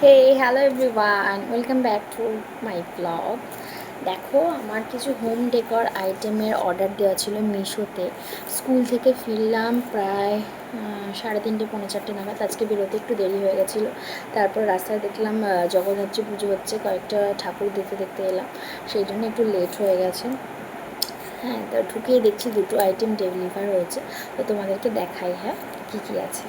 Hey hello everyone, welcome back to my blog. দেখো, আমার কিছু হোম ডেকর আইটেমের অর্ডার দেওয়া ছিল মিশোতে। স্কুল থেকে ফিরলাম প্রায় 3:30 পৌনে 4টে নাগাদ। আজকে বেরোতে একটু দেরি হয়ে গেছিলো। তারপর রাস্তায় দেখলাম জগদ্ধাত্রী পুজো হচ্ছে, কয়েকটা ঠাকুর দেখতে দেখতে এলাম, সেই জন্য একটু লেট হয়ে গেছে। হ্যাঁ, তা ঢুকেই দেখছি দুটো আইটেম ডেলিভার হয়েছে, তো তোমাদেরকে দেখাই হ্যাঁ কী কী আছে।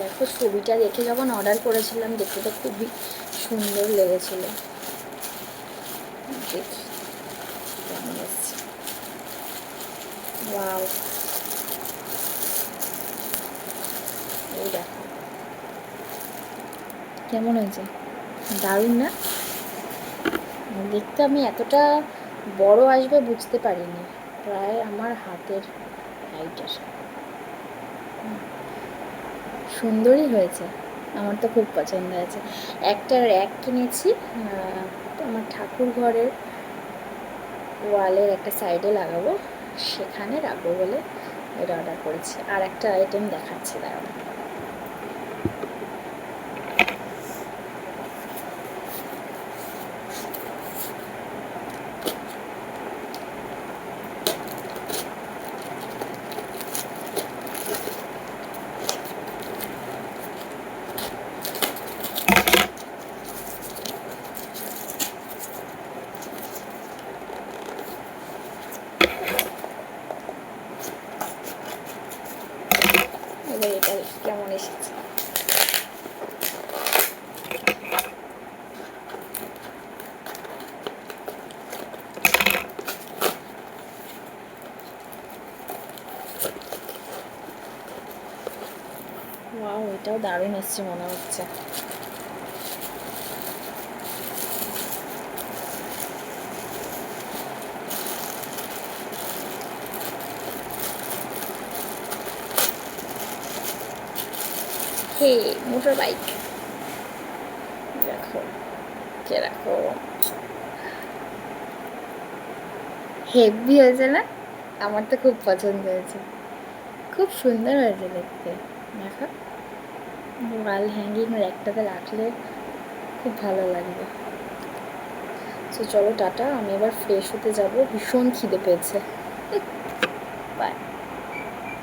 দেখো, ছবিটা দেখে যখন অর্ডার করেছিলাম দেখতে তো খুবই সুন্দর লেগেছিল। দেখি কেমন এসছে। ওয়াও, এই দেখো কেমন হয়েছে, দারুণ না? দেখতে আমি এতটা বড় আসবে বুঝতে পারিনি, প্রায় আমার হাতের হাইটের। সুন্দরই হয়েছে, আমার তো খুব পছন্দ হয়েছে। একটা র্যাক কিনেছি, আমার ঠাকুর ঘরের ওয়ালের একটা সাইডে লাগাবো, সেখানে রাখবো বলে এটা অর্ডার করেছি। আর একটা আইটেম দেখাচ্ছি, দাঁড়াবো। এবার এটা কেমন এসেছে। ওয়াও, এটাও দারুণ এসছে মনে হচ্ছে। হে মোটর বাইক, দেখো কিরকম হেভি হয়েছে না? আমার তো খুব পছন্দ হয়েছে, খুব সুন্দর হয়েছে দেখতে। দেখো, ওয়াল হ্যাঙ্গিং র্যাকটাতে রাখলে খুব ভালো লাগবে। তো চলো টাটা, আমি এবার ফ্রেশ হতে যাব, ভীষণ খিদে পেয়েছে। বাই।